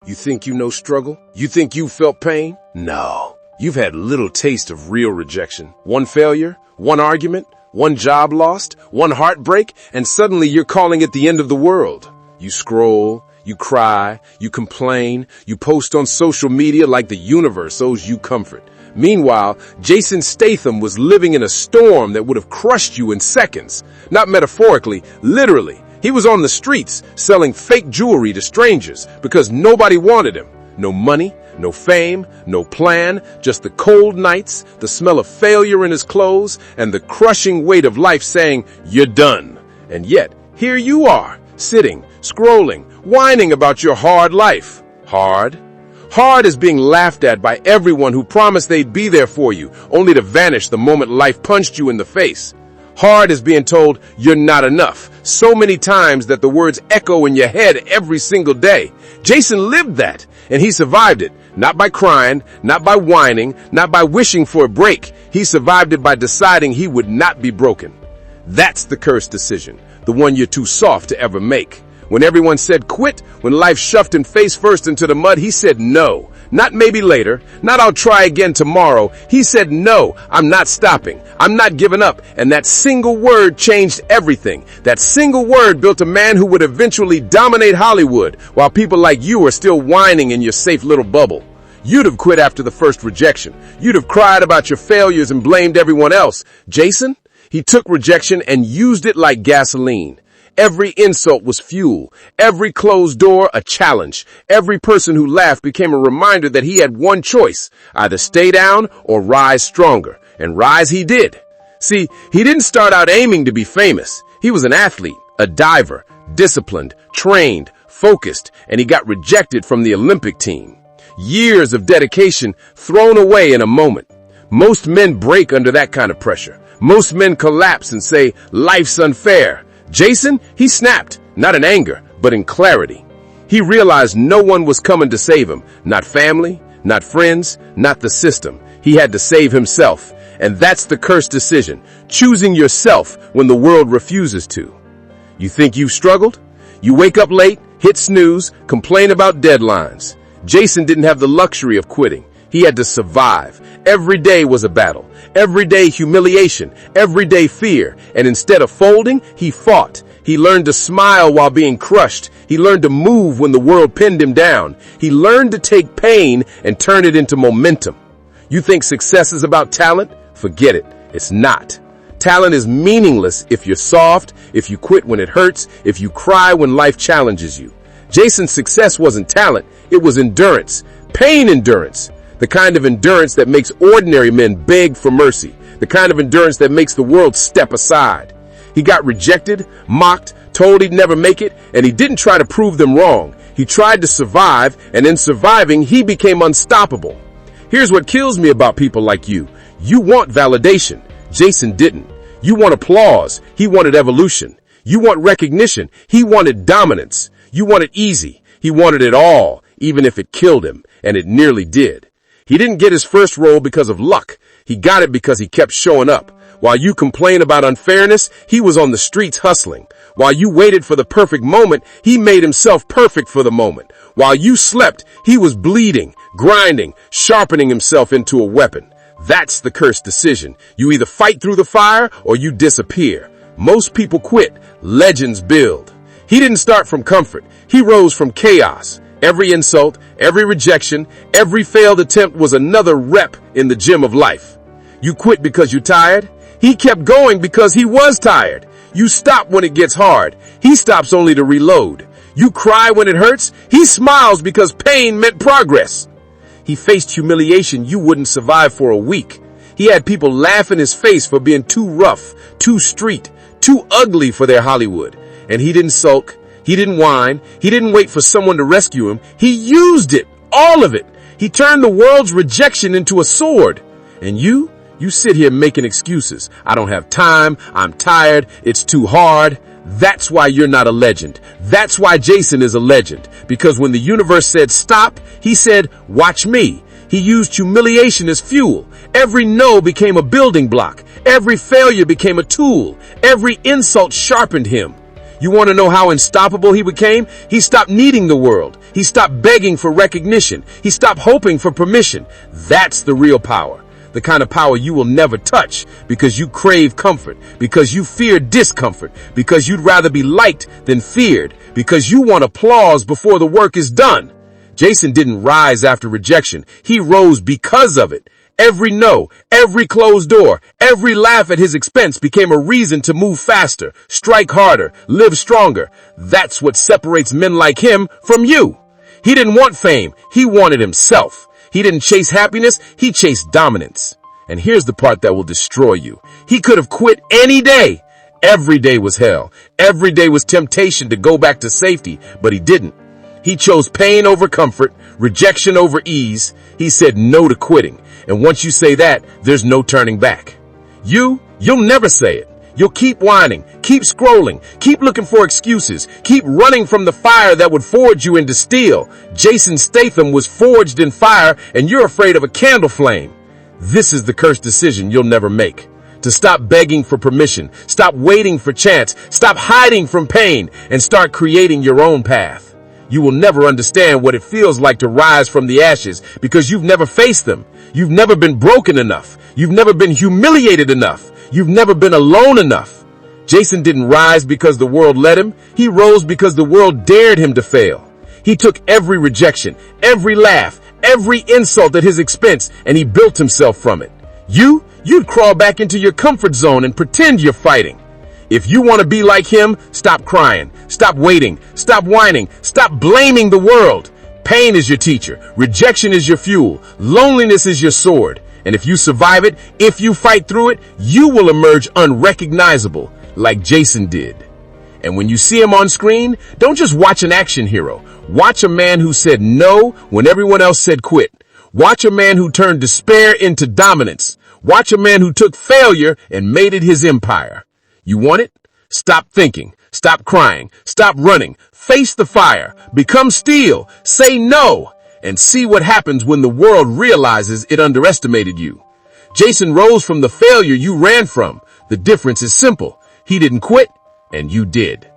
You think you know struggle? You think you felt pain? No. You've had little taste of real rejection. One failure, one argument, one job lost, one heartbreak, and suddenly you're calling it the end of the world. You scroll, you cry, you complain, you post on social media like the universe owes you comfort. Meanwhile, Jason Statham was living in a storm that would have crushed you in seconds. Not metaphorically, literally. He was on the streets selling fake jewelry to strangers because nobody wanted him. No money, no fame, no plan, just the cold nights, the smell of failure in his clothes, and the crushing weight of life saying, "You're done." And yet, here you are, sitting, scrolling, whining about your hard life. Hard? Hard is being laughed at by everyone who promised they'd be there for you, only to vanish the moment life punched you in the face. Hard is being told you're not enough, so many times that the words echo in your head every single day. Jason lived that, and he survived it, not by crying, not by whining, not by wishing for a break. He survived it by deciding he would not be broken. That's the cursed decision, the one you're too soft to ever make. When everyone said quit, when life shoved him face first into the mud, he said no. Not maybe later, not I'll try again tomorrow. He said no, I'm not stopping. I'm not giving up. And that single word changed everything. That single word built a man who would eventually dominate Hollywood, while people like you are still whining in your safe little bubble. You'd have quit after the first rejection. You'd have cried about your failures and blamed everyone else. Jason? He took rejection and used it like gasoline. Every insult was fuel. Every closed door, a challenge. Every person who laughed became a reminder that he had one choice, either stay down or rise stronger. And rise he did. See, he didn't start out aiming to be famous. He was an athlete, a diver, disciplined, trained, focused, and he got rejected from the Olympic team. Years of dedication thrown away in a moment. Most men break under that kind of pressure. Most men collapse and say, life's unfair. Jason, he snapped, not in anger, but in clarity. He realized no one was coming to save him, not family, not friends, not the system. He had to save himself, and that's the cursed decision, choosing yourself when the world refuses to. You think you've struggled? You wake up late, hit snooze, complain about deadlines. Jason didn't have the luxury of quitting. He had to survive. Every day was a battle. Every day humiliation. Every day fear. And instead of folding, he fought. He learned to smile while being crushed. He learned to move when the world pinned him down. He learned to take pain and turn it into momentum. You think success is about talent? Forget it. It's not. Talent is meaningless if you're soft, if you quit when it hurts, if you cry when life challenges you. Jason's success wasn't talent. It was endurance. Pain endurance. The kind of endurance that makes ordinary men beg for mercy. The kind of endurance that makes the world step aside. He got rejected, mocked, told he'd never make it, and he didn't try to prove them wrong. He tried to survive, and in surviving, he became unstoppable. Here's what kills me about people like you. You want validation. Jason didn't. You want applause. He wanted evolution. You want recognition. He wanted dominance. You want it easy. He wanted it all, even if it killed him, and it nearly did. He didn't get his first role because of luck. He got it because he kept showing up. While you complain about unfairness, he was on the streets hustling. While you waited for the perfect moment, he made himself perfect for the moment. While you slept, he was bleeding, grinding, sharpening himself into a weapon. That's the cursed decision. You either fight through the fire or you disappear. Most people quit. Legends build. He didn't start from comfort. He rose from chaos. Every insult, every rejection, every failed attempt was another rep in the gym of life. You quit because you're tired. He kept going because he was tired. You stop when it gets hard. He stops only to reload. You cry when it hurts. He smiles because pain meant progress. He faced humiliation you wouldn't survive for a week. He had people laugh in his face for being too rough, too street, too ugly for their Hollywood. And he didn't sulk. He didn't whine. He didn't wait for someone to rescue him. He used it, all of it. He turned the world's rejection into a sword. And you sit here making excuses. I don't have time. I'm tired. It's too hard. That's why you're not a legend. That's why Jason is a legend. Because when the universe said stop, he said, watch me. He used humiliation as fuel. Every no became a building block. Every failure became a tool. Every insult sharpened him. You want to know how unstoppable he became? He stopped needing the world. He stopped begging for recognition. He stopped hoping for permission. That's the real power. The kind of power you will never touch because you crave comfort, because you fear discomfort, because you'd rather be liked than feared, because you want applause before the work is done. Jason didn't rise after rejection. He rose because of it. Every no, every closed door, every laugh at his expense became a reason to move faster, strike harder, live stronger. That's what separates men like him from you. He didn't want fame. He wanted himself. He didn't chase happiness. He chased dominance. And here's the part that will destroy you. He could have quit any day. Every day was hell. Every day was temptation to go back to safety, but he didn't. He chose pain over comfort, rejection over ease. He said no to quitting. And once you say that, there's no turning back. You'll never say it. You'll keep whining, keep scrolling, keep looking for excuses, keep running from the fire that would forge you into steel. Jason Statham was forged in fire, and you're afraid of a candle flame. This is the cursed decision you'll never make. To stop begging for permission, stop waiting for chance, stop hiding from pain, and start creating your own path. You will never understand what it feels like to rise from the ashes because you've never faced them. You've never been broken enough. You've never been humiliated enough. You've never been alone enough. Jason didn't rise because the world let him. He rose because the world dared him to fail. He took every rejection, every laugh, every insult at his expense, and he built himself from it. You'd crawl back into your comfort zone and pretend you're fighting. If you want to be like him, stop crying, stop waiting, stop whining, stop blaming the world. Pain is your teacher. Rejection is your fuel. Loneliness is your sword. And if you survive it, if you fight through it, you will emerge unrecognizable like Jason did. And when you see him on screen, don't just watch an action hero. Watch a man who said no when everyone else said quit. Watch a man who turned despair into dominance. Watch a man who took failure and made it his empire. You want it? Stop thinking. Stop crying. Stop running. Face the fire. Become steel. Say no. And see what happens when the world realizes it underestimated you. Jason rose from the failure you ran from. The difference is simple. He didn't quit, and you did.